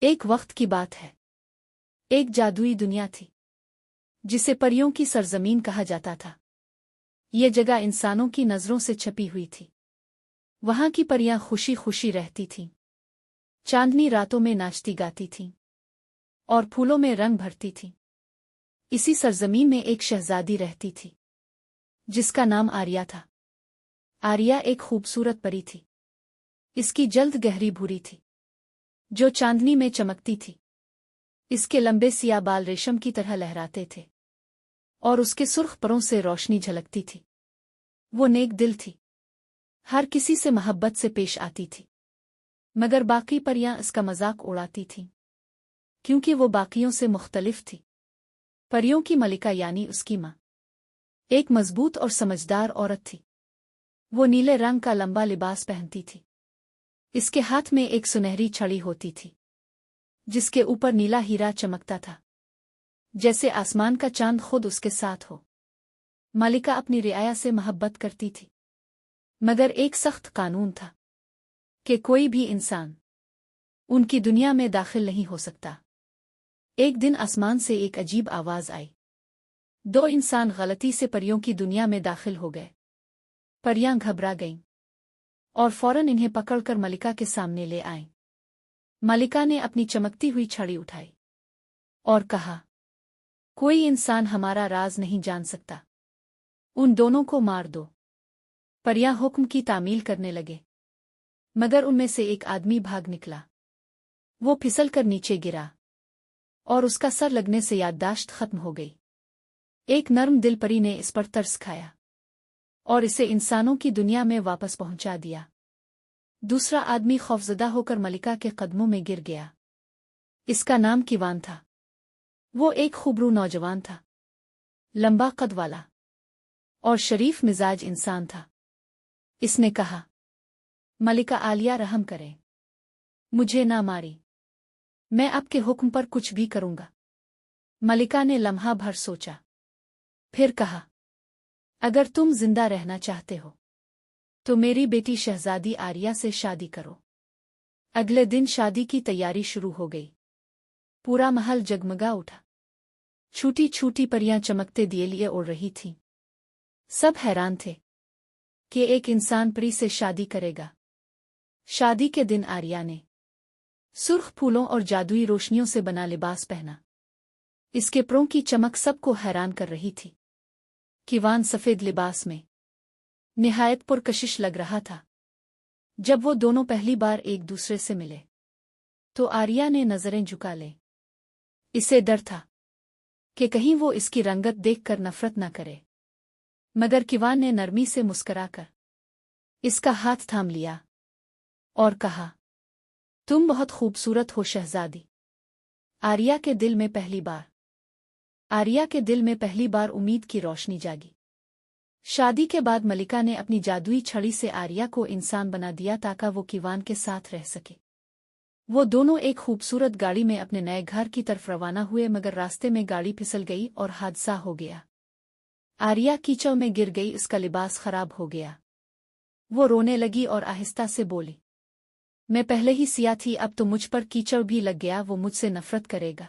ایک وقت کی بات ہے، ایک جادوئی دنیا تھی جسے پریوں کی سرزمین کہا جاتا تھا۔ یہ جگہ انسانوں کی نظروں سے چھپی ہوئی تھی۔ وہاں کی پریاں خوشی خوشی رہتی تھیں، چاندنی راتوں میں ناچتی گاتی تھیں اور پھولوں میں رنگ بھرتی تھیں۔ اسی سرزمین میں ایک شہزادی رہتی تھی جس کا نام آریہ تھا۔ آریہ ایک خوبصورت پری تھی۔ اس کی جلد گہری بھوری تھی جو چاندنی میں چمکتی تھی۔ اس کے لمبے سیاہ بال ریشم کی طرح لہراتے تھے اور اس کے سرخ پروں سے روشنی جھلکتی تھی۔ وہ نیک دل تھی، ہر کسی سے محبت سے پیش آتی تھی، مگر باقی پریاں اس کا مذاق اڑاتی تھیں کیونکہ وہ باقیوں سے مختلف تھی۔ پریوں کی ملکہ یعنی اس کی ماں ایک مضبوط اور سمجھدار عورت تھی۔ وہ نیلے رنگ کا لمبا لباس پہنتی تھی۔ اس کے ہاتھ میں ایک سنہری چھڑی ہوتی تھی جس کے اوپر نیلا ہیرا چمکتا تھا، جیسے آسمان کا چاند خود اس کے ساتھ ہو۔ ملکہ اپنی رعایا سے محبت کرتی تھی، مگر ایک سخت قانون تھا کہ کوئی بھی انسان ان کی دنیا میں داخل نہیں ہو سکتا۔ ایک دن آسمان سے ایک عجیب آواز آئی۔ دو انسان غلطی سے پریوں کی دنیا میں داخل ہو گئے۔ پریاں گھبرا گئیں اور فوراً انہیں پکڑ کر ملکہ کے سامنے لے آئیں۔ ملکہ نے اپنی چمکتی ہوئی چھڑی اٹھائی اور کہا، کوئی انسان ہمارا راز نہیں جان سکتا، ان دونوں کو مار دو۔ پریاں حکم کی تعمیل کرنے لگے، مگر ان میں سے ایک آدمی بھاگ نکلا۔ وہ پھسل کر نیچے گرا اور اس کا سر لگنے سے یادداشت ختم ہو گئی۔ ایک نرم دل پری نے اس پر ترس کھایا اور اسے انسانوں کی دنیا میں واپس پہنچا دیا۔ دوسرا آدمی خوفزدہ ہو کر ملکہ کے قدموں میں گر گیا۔ اس کا نام کیوان تھا۔ وہ ایک خوبرو نوجوان تھا، لمبا قد والا اور شریف مزاج انسان تھا۔ اس نے کہا، ملکہ عالیہ رحم کریں، مجھے نہ ماری، میں آپ کے حکم پر کچھ بھی کروں گا۔ ملکہ نے لمحہ بھر سوچا، پھر کہا، اگر تم زندہ رہنا چاہتے ہو تو میری بیٹی شہزادی آریہ سے شادی کرو۔ اگلے دن شادی کی تیاری شروع ہو گئی۔ پورا محل جگمگا اٹھا۔ چھوٹی چھوٹی پریاں چمکتے دیے لیے اڑ رہی تھیں۔ سب حیران تھے کہ ایک انسان پری سے شادی کرے گا۔ شادی کے دن آریہ نے سرخ پھولوں اور جادوئی روشنیوں سے بنا لباس پہنا۔ اس کے پروں کی چمک سب کو حیران کر رہی تھی۔ کیوان سفید لباس میں نہایت پرکشش لگ رہا تھا۔ جب وہ دونوں پہلی بار ایک دوسرے سے ملے تو آریہ نے نظریں جھکا لیں۔ اسے ڈر تھا کہ کہیں وہ اس کی رنگت دیکھ کر نفرت نہ کرے، مگر کیوان نے نرمی سے مسکرا کر اس کا ہاتھ تھام لیا اور کہا، تم بہت خوبصورت ہو شہزادی۔ آریہ کے دل میں پہلی بار امید کی روشنی جاگی۔ شادی کے بعد ملکہ نے اپنی جادوئی چھڑی سے آریہ کو انسان بنا دیا تاکہ وہ کیوان کے ساتھ رہ سکے۔ وہ دونوں ایک خوبصورت گاڑی میں اپنے نئے گھر کی طرف روانہ ہوئے، مگر راستے میں گاڑی پھسل گئی اور حادثہ ہو گیا۔ آریہ کیچڑ میں گر گئی، اس کا لباس خراب ہو گیا۔ وہ رونے لگی اور آہستہ سے بولی، میں پہلے ہی سیاہ تھی، اب تو مجھ پر کیچڑ بھی لگ گیا، وہ مجھ سے نفرت کرے گا۔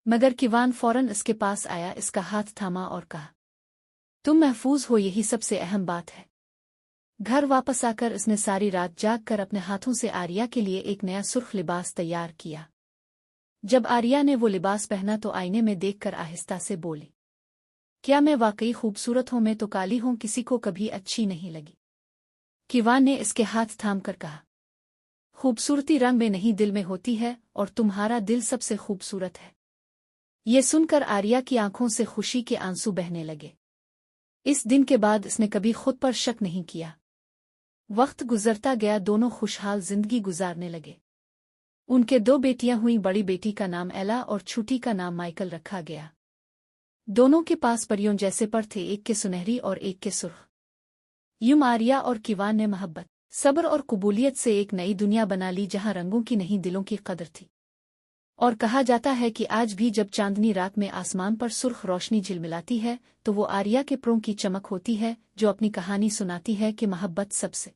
مگر کیوان فوراً اس کے پاس آیا، اس کا ہاتھ تھاما اور کہا، تم محفوظ ہو، یہی سب سے اہم بات ہے۔ گھر واپس آ کر اس نے ساری رات جاگ کر اپنے ہاتھوں سے آریہ کے لیے ایک نیا سرخ لباس تیار کیا۔ جب آریہ نے وہ لباس پہنا تو آئینے میں دیکھ کر آہستہ سے بولی، کیا میں واقعی خوبصورت ہوں؟ میں تو کالی ہوں، کسی کو کبھی اچھی نہیں لگی۔ کیوان نے اس کے ہاتھ تھام کر کہا، خوبصورتی رنگ میں نہیں دل میں ہوتی ہے، اور تمہارا دل سب سے خوبصورت ہے۔ یہ سن کر آریہ کی آنکھوں سے خوشی کے آنسو بہنے لگے۔ اس دن کے بعد اس نے کبھی خود پر شک نہیں کیا۔ وقت گزرتا گیا، دونوں خوشحال زندگی گزارنے لگے۔ ان کے دو بیٹیاں ہوئیں، بڑی بیٹی کا نام ایلا اور چھوٹی کا نام مائیکل رکھا گیا۔ دونوں کے پاس پریوں جیسے پر تھے، ایک کے سنہری اور ایک کے سرخ۔ یوں آریہ اور کیوان نے محبت، صبر اور قبولیت سے ایک نئی دنیا بنا لی جہاں رنگوں کی نہیں دلوں کی قدر تھی۔ اور کہا جاتا ہے کہ آج بھی جب چاندنی رات میں آسمان پر سرخ روشنی جھلملاتی ہے تو وہ آریہ کے پروں کی چمک ہوتی ہے جو اپنی کہانی سناتی ہے کہ محبت سب سے